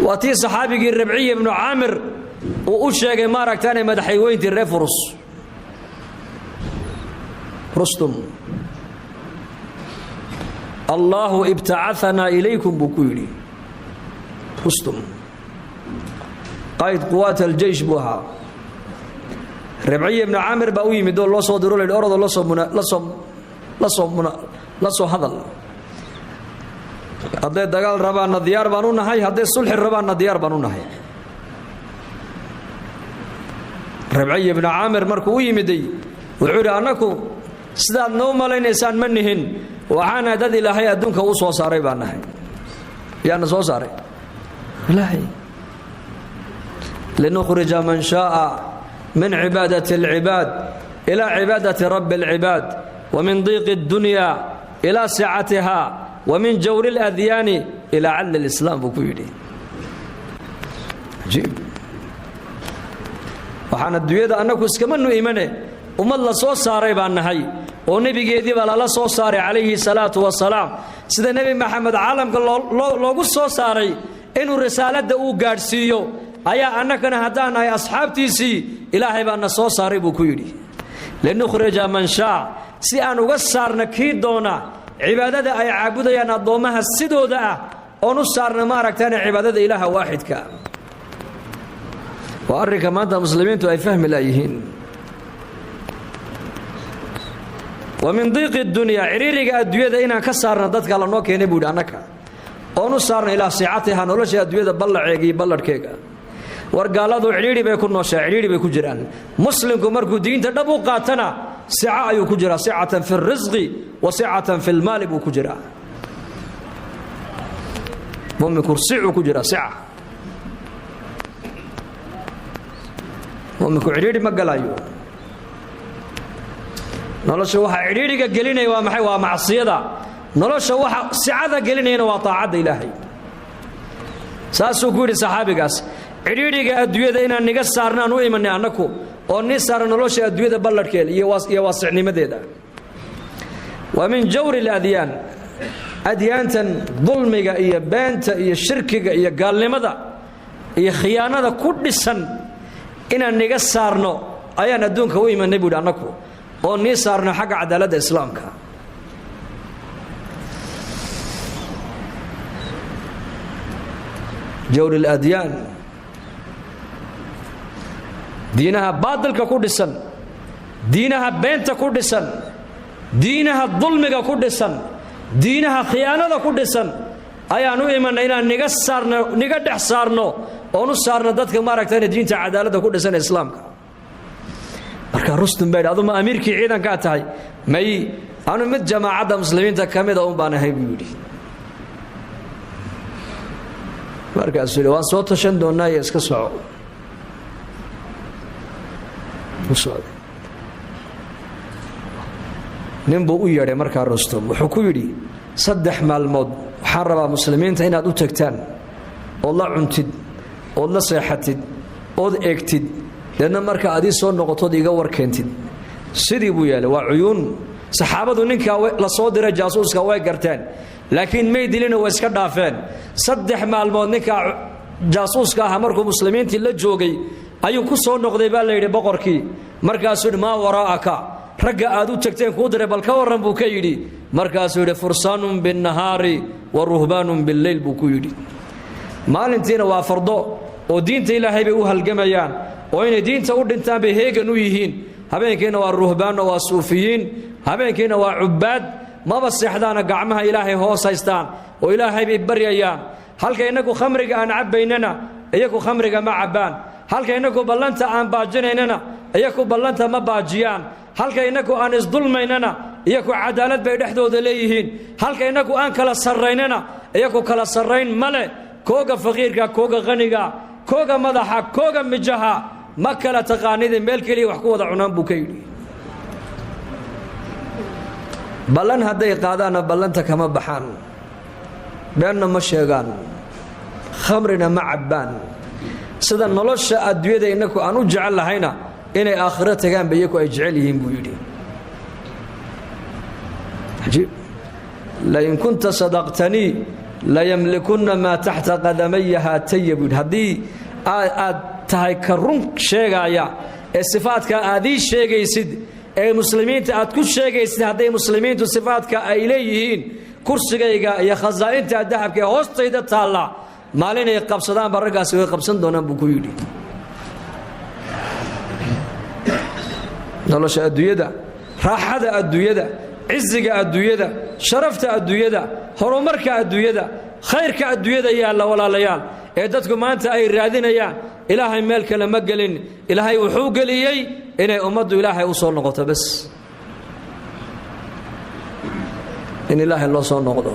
واتي صحابي الربعي بن عامر وأشياء ما ركتاني مدحيوين الرفرس رستم الله ابتعثنا إليكم بكيري رستم قائد قوات الجيش بها ربعي بن عامر بأوي مدول الله صدروا للأرض الله صو هذا هذا دجال ربنا ديار بنونا هاي هذا الصلح ربنا ديار بنونا هاي ربعي بن عامر مركوي مدي وعود أنكو سداد نوم لين إنسان منهن وعانا دد إلى هاي أدونك وصو صاري بنا هاي يعني صو صاري لا هي لنخرج من شاء من عبادة العباد إلى عبادة رب العباد ومن ضيق الدنيا إلى سعتها ومن جور الأذيان إلى عل الإسلام بكويدي عجيب وحنا الدويدة أنكو اسكمنو إيمانه وما الله صو صاري بأن هاي ونبي جدي بلا الله صو صاري عليه الصلاة والسلام سيد النبي محمد عالم لو صو صاري إنه رسالة دو قارسيو أيا أنكنا هدانا يا أصحابتي سي إلهي بأن صو صاري بكويدي لنخرج من شاء سي أن وصارنا كيدونا عبادة أي عبودة ينظمها السدودة ونصارنا ما ركتنا عبادة إله واحد كا وأرك ما أنت مسلمين تو أي فهم الأيهين ومن ضيق الدنيا عريرك الدنيا إنا كسرنا ضدك على نوك ينبود عنك ونصارنا إلى ساعتها نولش الدنيا بلع عجي بلع كيكا ورجالادو عريري بيكون نوشة عريري بيكون جيران مسلم كمركو دين تدبو قاتنا سعة يكجرا سعة في الرزق وسعة في المال بكجرا مم كرسع كجرا سعة مم كعريري مقلايو نلش وح عريري قلنا ومحي ومعصية نلش وح سعة قلنا وطاعة إلهي ساسو كوري صحابي قاس عريري الدنيا إنا نقصرنا نوي من أنكو ونسار نلوش الدنيا بلد كيل يواسع نمديدا ومن جور الأديان أديان ظلمك إيا بانت إيا شركك إيا قال لماذا إيا خيانة كل سن إنا نقصرنا أيا ندونك وي من نبود أنكو ونسارنا حق عدالة إسلامك جور الأديان دينها باطل كودسن دينها بنت كودسن دينها ظلم كودسن دينها خيانة كودسن أيا نو إيمان إلى نجسرنا نجدح صارنا ونصارنا ضدك ما ركتنا دين تعدالة كودسن إسلام مركا رستم بيد هذا ما أمير كي عيدا كاتاي ماي أنا مت جماعة مسلمين تكمل أم بنا هاي بيودي مركا سلوان صوت شندونا يسكسعوا وصاد نبو يري مركا رستم وحكو يري صدح مع الموت وحرب مسلمين تاين ادو تagtaan والله cuntid oo la seexatid oo eegtid lana marka aad soo noqoto iga warkeentid sidii buu yaale waa cuyun saxaabadu ninka la soo diray jaasuuska way garteen laakiin may dilina way iska dhaafeen saddex maalmood ninka jaasuuska ah markuu muslimiintii la joogay ayuu ku soo noqday baa la yiri boqorkii markaasuu ma waraaka ragga aad u tagteen ku diray bal ka waran buu ka yiri markaasuu yiri fursaanun bin nahari wa ruhbanun bil layl buu ku yiri maalintiina waa fardo oo diinta ilaahay bay u halgamayaan oo inay diinta u dhintaan bay heegan u yihiin habeenkiina waa ruhbaan waa suufiyiin habeenkiina waa ubaad ma basaxdaana gacmaha ilaahay hoos haystaan oo ilaahay bay baryayaan halka inagu khamriga aan cabaynana iyagu khamriga ma cabaan halka inagu ballanta aan baajinaynana iyagu ballanta ma baajiyaan halka inagu aan isdulmaynana iyagu cadaalad bay dhexdooda leeyihiin halka inagu aan kala sarreynana iyagu kala sarreyn male kooga faqiirka kooga qaniga kooga madaxa kooga mijaha ma kala taqaanid meel kaliya wax ku wada cunaan buu ka yiri ballan haday qaadana ballanta kama baxaan beena ma sheegaan khamrina ma cabaan sida nolosha adduunyada inagu aan u jecel lahayna inay aakhirada tagaan bayku ay jecel yihiin buu yiri ajib la in kunta sadaqtani la yamlikunna maa taxta qadamaya haataya buu yidhi haddii aad tahay ka run sheegaya ee sifaadka aad ii sheegaysid ee muslimiinta aad ku sheegaysid hadday muslimiintu sifaadka ay leeyihiin kursigayga iyo khasaa'inta dahabka ee hoostayda taalla maalinay qabsadaanba raggaasi way qabsan doonaan buu ku yidhi nolosha adduunyada raaxada adduunyada ciziga adduunyada sharafta adduunyada horumarka adduunyada khayrka adduunyada yaalla walaalayaal ee dadku maanta ay raadinayaan ilaahay meel kale ma gelin ilaahay wuxuu geliyey inay ummaddu ilaahay u soo noqoto bas in ilaahay loo soo noqdo